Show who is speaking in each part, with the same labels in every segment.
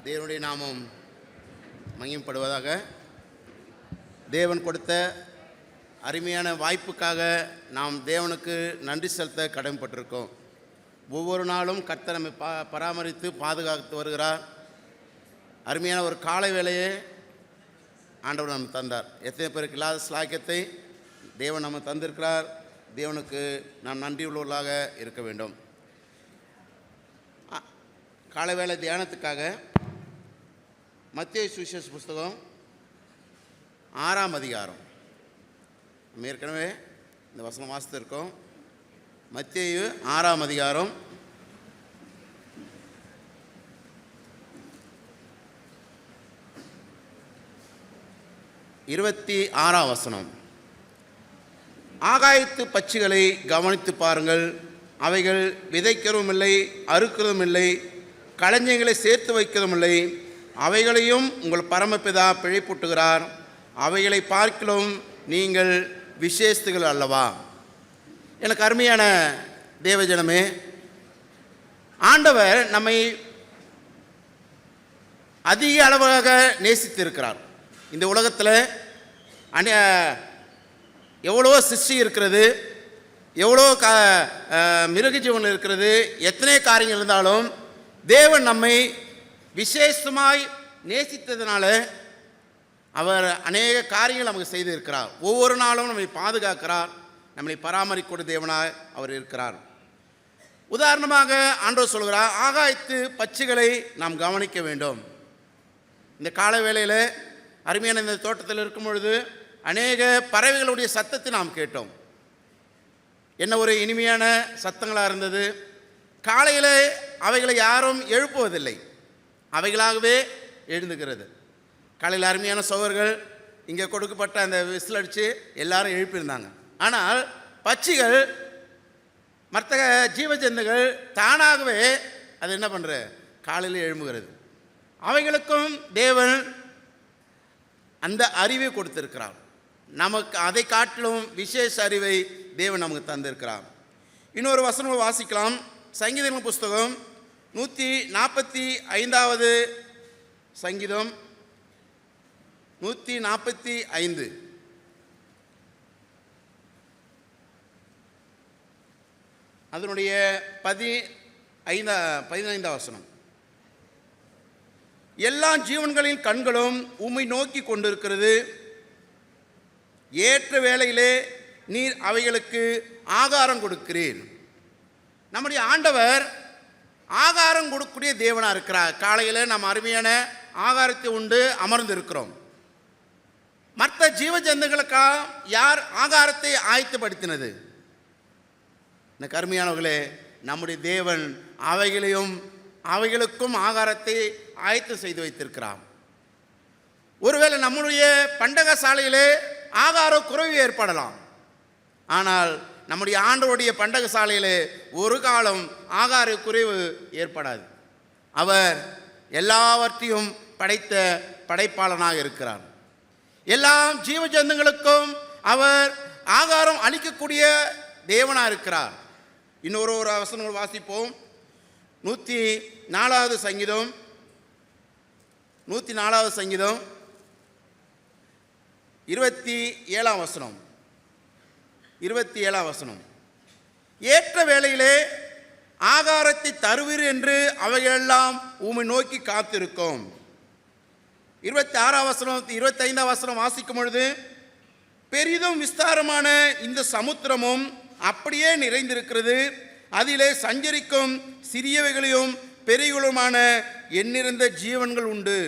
Speaker 1: தேவனுடைய நாமம் மகிமைப்படுவதாக. தேவன் கொடுத்த அருமையான வாய்ப்புக்காக நாம் தேவனுக்கு நன்றி செலுத்த கடமைப்பட்டிருக்கோம். ஒவ்வொரு நாளும் கர்த்தர் நம்மை பராமரித்து பாதுகாத்து வருகிறார். அருமையான ஒரு காலை வேளையே ஆண்டவர் நம்ம தந்தார். எத்தனை பேருக்கு இல்லாத ஸ்லாக்கியத்தை தேவன் நம்ம தந்திருக்கிறார். தேவனுக்கு நாம் நன்றி உள்ளவர்களாக இருக்க வேண்டும். காலை வேளை தியானத்துக்காக மத்தேயு சுவிசேஷ புஸ்தகம் 6ஆம் அதிகாரம் நம்ம ஏற்கனவே இந்த வசனம் வாசித்திருக்கோம். மத்தேயு 6ஆம் அதிகாரம் 26ஆம் வசனம். ஆகாயத்து பட்சிகளை கவனித்து பாருங்கள், அவைகள் விதைக்கிறதும் இல்லை, அறுக்கிறதும் இல்லை, களஞ்சியங்களை சேர்த்து வைக்கிறதும் இல்லை, அவைகளையும் உங்கள் பரமபிதா பிழைப்பூட்டுகிறார். அவைகளை பார்க்கிலும் நீங்கள் விசேஷிகள் அல்லவா? எனக்கு அருமையான தேவஜனமே, ஆண்டவர் நம்மை அதிக அளவாக நேசித்திருக்கிறார். இந்த உலகத்தில் எவ்வளோ சிருஷ்டி இருக்கிறது, எவ்வளோ மிருக ஜீவன் இருக்கிறது, எத்தனை காரியங்கள் இருந்தாலும் தேவன் நம்மை விசேஷமாய் நேசித்ததுனால அவர் அநேக காரியங்கள் நமக்கு செய்திருக்கிறார். ஒவ்வொரு நாளும் நம்மை பாதுகாக்கிறார், நம்மை பராமரிக்கூடிய தேவனாய் அவர் இருக்கிறார். உதாரணமாக ஆண்டவர் சொல்கிறார், ஆகாயத்து பட்சிகளை நாம் கவனிக்க வேண்டும். இந்த கால வேளையில் அருமையான இந்த தோட்டத்தில் இருக்கும் பொழுது அநேக பறவைகளுடைய சத்தத்தை நாம் கேட்டோம். என்ன ஒரு இனிமையான சத்தங்களாக இருந்தது. காலையில் அவைகளை யாரும் எழுப்புவதில்லை, அவைகளாகவே எழுந்துகிறது. காலையில் அருமையான சோழர்கள் இங்கே கொடுக்கப்பட்ட அந்த விசில் அடித்து எல்லாரும் எழுப்பியிருந்தாங்க. ஆனால் பட்சிகள் மற்ற ஜீவஜந்துகள் தானாகவே அது என்ன பண்ணுற காலையில் எழும்புகிறது. அவைகளுக்கும் தேவன் அந்த அறிவை கொடுத்திருக்கிறார். நமக்கு அதை காட்டிலும் விசேஷ அறிவை தேவன் நமக்கு தந்திருக்கிறார். இன்னொரு வசனம் வாசிக்கலாம். சங்கீதம் புஸ்தகம் 145வது சங்கீதம் 145 அதனுடைய 15வது வசனம். எல்லா ஜீவன்களின் கண்களும் உம்மை நோக்கி கொண்டிருக்கிறது. ஏற்ற வேளையிலே நீர் அவைகளுக்கு ஆகாரம் கொடுக்கிறீர். நம்முடைய ஆண்டவர் ஆகாரம் கொடுக்கக்கூடிய தேவனாக இருக்கிறார். காலையில் நம்ம அருமையான ஆகாரத்தை உண்டு அமர்ந்து இருக்கிறோம். மற்ற ஜீவ ஜந்துகளுக்காக யார் ஆகாரத்தை ஆயத்தப்படுத்தினது? இந்த கருமையானவர்களே, நம்முடைய தேவன் அவைகளுக்கும் ஆகாரத்தை ஆயத்தம் செய்து வைத்திருக்கிறார். ஒருவேளை நம்முடைய பண்டக சாலையிலே ஆகார குறைவு ஏற்படலாம். ஆனால் நம்முடைய ஆண்டவருடைய பண்டக சாலையிலே ஒரு காலம் ஆகார குறைவு ஏற்படாது. அவர் எல்லாவற்றையும் படைத்த படைப்பாளனாக இருக்கிறார். எல்லா ஜீவ ஜந்துகளுக்கும் அவர் ஆகாரம் அளிக்கக்கூடிய தேவனாக இருக்கிறார். இன்னொரு வசனம் வாசிப்போம். 104வது சங்கீதம் 104வது சங்கீதம் 27ஆம் வசனம். 27ஆம் வசனம். ஏற்ற வேளையிலே ஆகாரத்தை தருவீர் என்று அவைகளெல்லாம் உம்மை நோக்கி காத்திருக்கும். 26ஆம் வசனம் 25ஆம் வசனம் வாசிக்கும் பொழுது, பெரிதும் விஸ்தாரமான இந்த சமுத்திரமும் அப்படியே நிறைந்திருக்கிறது, அதிலே சஞ்சரிக்கும் சிறியவைகளையும் பெரியகளுமான எண்ணிறந்த ஜீவன்கள் உண்டு,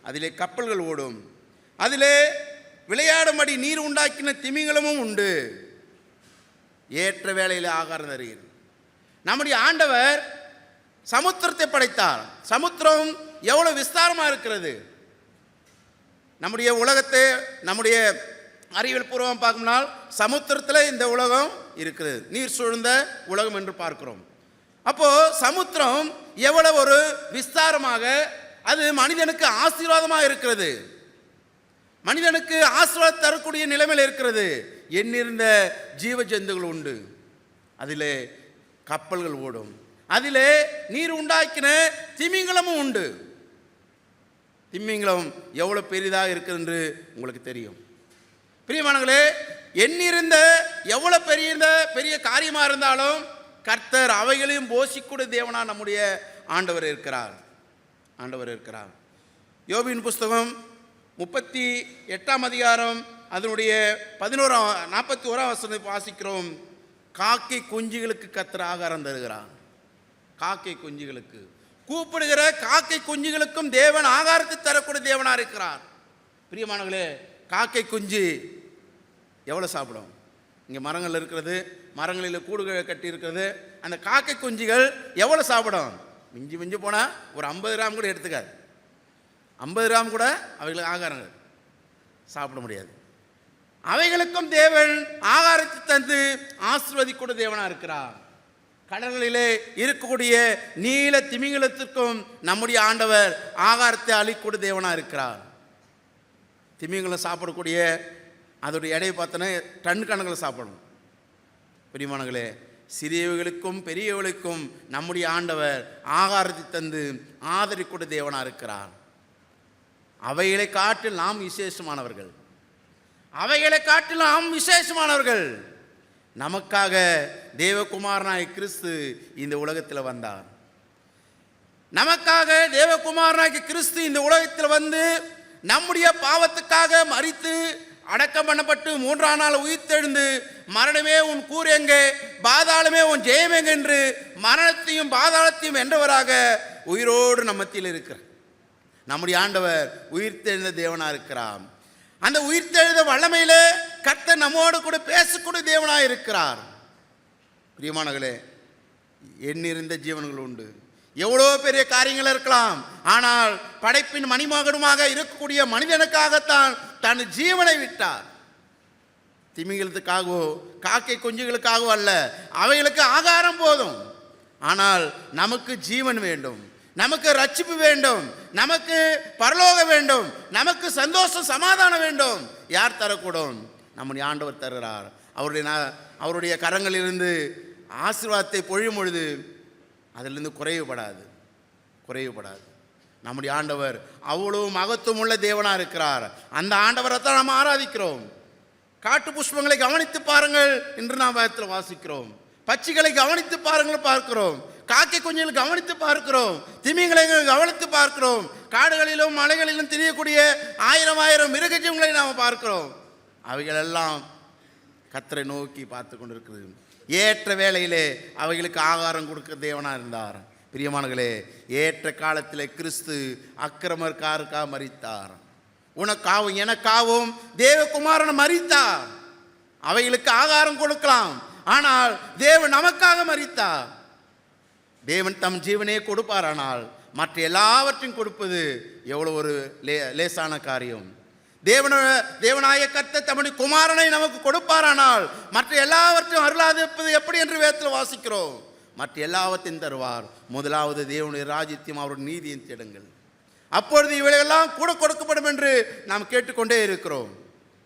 Speaker 1: அதிலே கப்பல்கள் ஓடும், அதிலே விளையாடும்படி நீர் உண்டாக்கின திமிங்கலமும் உண்டு. ஏற்ற வேளையில் ஆகாரம் தருகிறார். நம்முடைய ஆண்டவர் சமுத்திரத்தை படைத்தார். சமுத்திரம் எவ்வளவு விஸ்தாரமாக இருக்கிறது. நம்முடைய உலகத்தை நம்முடைய அறிவியல் பூர்வம் பார்க்கும்னால் சமுத்திரத்தில் இந்த உலகம் இருக்கிறது, நீர் சூழ்ந்த உலகம் என்று பார்க்கிறோம். அப்போ சமுத்திரம் எவ்வளவு ஒரு விஸ்தாரமாக, அது மனிதனுக்கு ஆசீர்வாதமாக இருக்கிறது, மனிதனுக்கு ஆசீர்வாதம் தரக்கூடிய நிலைமையில் இருக்கிறது. எண்ணிருந்த ஜீவ ஜந்துகள் உண்டு, அதிலே கப்பல்கள் ஓடும், அதிலே நீர் உண்டாக்கின திமிங்கலமும் உண்டு. திமிங்கலம் எவ்வளோ பெரிதாக இருக்குது என்று உங்களுக்கு தெரியும். பிரியமானங்களே, எண்ணிருந்த எவ்வளோ பெரிய காரியமாக இருந்தாலும் கர்த்தர் அவைகளையும் போஷிக்கூடிய தேவனா நம்முடைய ஆண்டவர் இருக்கிறார். யோபின் புஸ்தகம் 38ஆம் அதிகாரம் அதனுடைய 41ஆம் வசனத்தை வாசிக்கிறோம். காக்கை குஞ்சுகளுக்கு கர்த்தர் ஆகாரம் தருகிறார். காக்கை குஞ்சுகளுக்கு, கூப்பிடுகிற காக்கை குஞ்சுகளுக்கும் தேவன் ஆகாரத்தை தரக்கூடிய தேவனா இருக்கிறார். பிரியமானவர்களே, காக்கை குஞ்சு எவ்வளோ சாப்பிடும்? இங்கே மரங்கள் இருக்கிறது, மரங்களில் கூடுகள் கட்டி இருக்கிறது. அந்த காக்கை குஞ்சுகள் எவ்வளோ சாப்பிடும்? மிஞ்சி போனால் ஒரு 50 கிராம் கூட எடுத்துக்காது. 50 கிராம் கூட அவைகளுக்கு ஆகாரங்கள் சாப்பிட முடியாது. அவைகளுக்கும் தேவன் ஆகாரத்தை தந்து ஆசீர்வதிக்கூடிய தேவனாக இருக்கிறார். கடல்களிலே இருக்கக்கூடிய நீல திமிங்கலத்திற்கும் நம்முடைய ஆண்டவர் ஆகாரத்தை அளிக்கூடிய தேவனாக இருக்கிறார். திமிங்கலம் சாப்பிடக்கூடிய அதோடைய எடையை பார்த்தோன்னா டன் கணக்கில் சாப்பிடணும். பிரியமானங்களே, சிறியவர்களுக்கும் பெரியவர்களுக்கும் நம்முடைய ஆண்டவர் ஆகாரத்தை தந்து ஆதரிக்கூடிய தேவனாக இருக்கிறார். அவைகளை காட்டில் நாம் விசேஷமானவர்கள். நமக்காக தேவகுமாரனாய் கிறிஸ்து இந்த உலகத்தில் வந்தார். நமக்காக தேவகுமாரனாய் கிறிஸ்து இந்த உலகத்தில் வந்து நம்முடைய பாவத்துக்காக மரித்து அடக்கம் பண்ணப்பட்டு 3ஆம் நாள் உயிர்த்தெழுந்து, மரணமே உன் கூர் எங்கே, பாதாளமே உன் ஜெயம் எங்கே என்று மரணத்தையும் பாதாளத்தையும் வென்றவராக உயிரோடு நம்ம மத்தியில் இருக்கிறார். நம்முடைய ஆண்டவர் உயிர்த்தெழுந்த தேவனாக இருக்கிறார். அந்த உயிர்த்தெழுந்த வல்லமையில கர்த்தர் நம்மோடு கூட பேசக்கூடிய தேவனாக இருக்கிறார். பிரியமானவர்களே, எண்ணிருந்த ஜீவன்கள் உண்டு. எவ்வளோ பெரிய காரியங்கள் இருக்கலாம். ஆனால் படைப்பின் மணிமகனுமாக இருக்கக்கூடிய மனிதனுக்காகத்தான் தன் ஜீவனை விட்டார். திமிங்கலத்துக்காகவோ காக்கை குஞ்சுகளுக்காகவோ அல்ல. அவைகளுக்கு ஆகாரம் போதும். ஆனால் நமக்கு ஜீவன் வேண்டும், நமக்கு ரட்சிப்பு வேண்டும், நமக்கு பரலோகம் வேண்டும், நமக்கு சந்தோஷம் சமாதானம் வேண்டும். யார் தரக்கூடும்? நம்முடைய ஆண்டவர் தருகிறார். அவருடைய கரங்களிலிருந்து ஆசீர்வாதத்தை பொழியும் பொழுது அதிலிருந்து குறைவுபடாது. நம்முடைய ஆண்டவர் அவ்வளவு மகத்துவம் உள்ள தேவனாக இருக்கிறார். அந்த ஆண்டவரை தான் நாம் ஆராதிக்கிறோம். காட்டு புஷ்பங்களை கவனித்து பாருங்கள் என்று நாம் வேதத்தில் வாசிக்கிறோம். பட்சிகளை கவனித்து பாருங்கள் பார்க்கிறோம். காக்கை குஞ்சுகளை கவனித்து பார்க்கிறோம். திமிங்களை கவனித்து பார்க்கிறோம். காடுகளிலும் மலைகளிலும் திரியக்கூடிய ஆயிரம் மிருக ஜீவங்களை நாம் பார்க்கிறோம். அவைகளெல்லாம் கர்த்தரை நோக்கி பார்த்து கொண்டிருக்கிறது. ஏற்ற வேளையிலே அவைகளுக்கு ஆகாரம் கொடுக்க தேவனாக இருந்தார். பிரியமானவர்களே, ஏற்ற காலத்திலே கிறிஸ்து அக்கிரமக்காருக்காக மரித்தார். உனக்காகவும் எனக்காகவும் தேவகுமாரன் மரித்தார். அவைகளுக்கு ஆகாரம் கொடுக்கலாம். ஆனால் தேவன் நமக்காக மரித்தார். தேவன் தம் ஜீவனே கொடுப்பாரானால் மற்ற எல்லாவற்றையும் கொடுப்பது எவ்வளோ ஒரு லேசான காரியம். தேவனாய கர்த்தர் தம்முடைய குமாரனை நமக்கு கொடுப்பாரானால் மற்ற எல்லாவற்றையும் அருளாதிருப்பது எப்படி என்று வேதத்தில் வாசிக்கிறோம். மற்ற எல்லாவற்றையும் தருவார். முதலாவது தேவனுடைய ராஜ்யத்தையும் அவருடைய நீதியையும் தேடுங்கள், அப்பொழுது இவைகளெல்லாம் கூட கொடுக்கப்படும் என்று நாம் கேட்டுக்கொண்டே இருக்கிறோம்.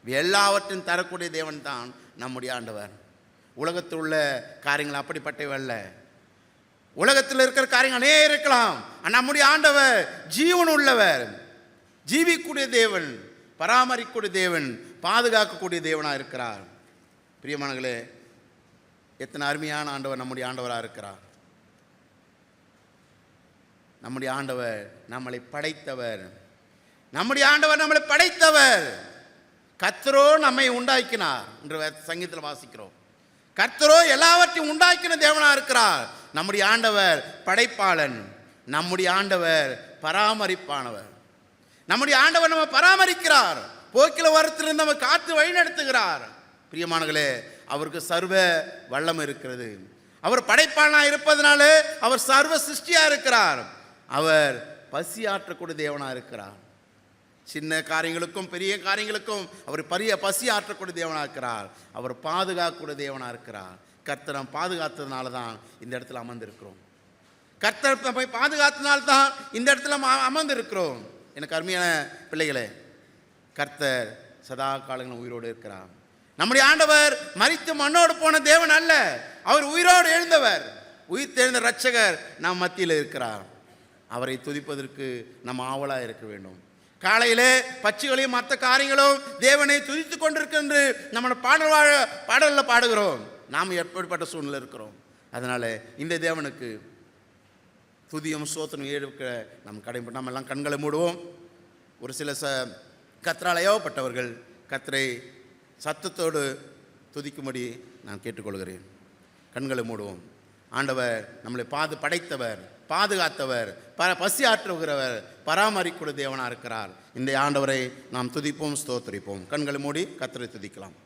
Speaker 1: எல்லாவற்றையும் தரக்கூடிய தேவன் தான் நம்முடைய ஆண்டவர். உலகத்தில் உள்ள காரியங்கள் அப்படிப்பட்டவல்ல. உலகத்தில் இருக்கிற காரியங்கள் அநேக இருக்கலாம். நம்முடைய ஆண்டவர் ஜீவன் உள்ளவர், ஜீவிக்கூடிய தேவன், பராமரிக்கக்கூடிய தேவன், பாதுகாக்கக்கூடிய தேவனாக இருக்கிறார். பிரியமானங்களே, எத்தனை அருமையான ஆண்டவர் நம்முடைய ஆண்டவராக இருக்கிறார். நம்முடைய ஆண்டவர் நம்மளை படைத்தவர். கர்த்தரோ நம்மை உண்டாக்கினார் என்று சங்கீதத்தில் வாசிக்கிறோம். கர்த்தரோ எல்லாவற்றையும் உண்டாக்கின தேவனாக இருக்கிறார். நம்முடைய ஆண்டவர் படைப்பாளன். நம்முடைய ஆண்டவர் பராமரிப்பானவர். நம்முடைய ஆண்டவர் நம்ம பராமரிக்கிறார். போக்கில வரத்திலிருந்து நம்ம காத்து வழி நடத்துகிறார். பிரியமானங்களே, அவருக்கு சர்வ வல்லமை இருக்கிறது. அவர் படைப்பாளனாக இருப்பதனால அவர் சர்வ சிருஷ்டியா இருக்கிறார். அவர் பசி ஆற்றக்கூடிய தேவனாக இருக்கிறார். சின்ன காரியங்களுக்கும் பெரிய காரியங்களுக்கும் அவர் பசி ஆற்றக்கூடிய தேவனாக இருக்கிறார். அவர் பாதுகாக்கக்கூடிய தேவனாக இருக்கிறார். கர்த்தர் நாம் பாதுகாத்ததுனால தான் இந்த இடத்துல அமர்ந்திருக்கிறோம். கர்த்தர் போய் பாதுகாத்தனால்தான் இந்த இடத்துல அமர்ந்திருக்கிறோம். எனக்கு அருமையான பிள்ளைகளே, கர்த்தர் சதா காலங்களும் உயிரோடு இருக்கிறார். நம்முடைய ஆண்டவர் மரித்து மண்ணோடு போன தேவன் அல்ல, அவர் உயிரோடு எழுந்தவர், உயிர் தெரிந்த இரட்சகர் நம் மத்தியில் இருக்கிறார். அவரை துதிப்பதற்கு நம்ம ஆவலாக இருக்க வேண்டும். காலையிலே பட்சிகளையும் மற்ற காரியங்களும் தேவனை துதித்து கொண்டிருக்கின்ற நம்ம பாடலில் பாடுகிறோம். நாம் எப்படிப்பட்ட சூழ்நிலை இருக்கிறோம். அதனால் இந்த தேவனுக்கு துதியும் சோத்திரம் ஏழுக்க நம்ம கடைப்பட்டு நம்ம எல்லாம் கண்களை மூடுவோம். ஒரு சில கர்த்தரால் ஏவப்பட்டவர்கள் கர்த்தரை சத்தத்தோடு துதிக்கும்படி நான் கேட்டுக்கொள்கிறேன். கண்களை மூடுவோம். ஆண்டவர் நம்மளை படைத்தவர், பாதுகாத்தவர், பசி ஆற்றுகிறவர், பராமரிக்கூடிய தேவனாக இருக்கிறார். இந்த ஆண்டவரை நாம் துதிப்போம், ஸ்தோத்திரிப்போம். கண்களை மூடி கர்த்தரை துதிக்கலாம்.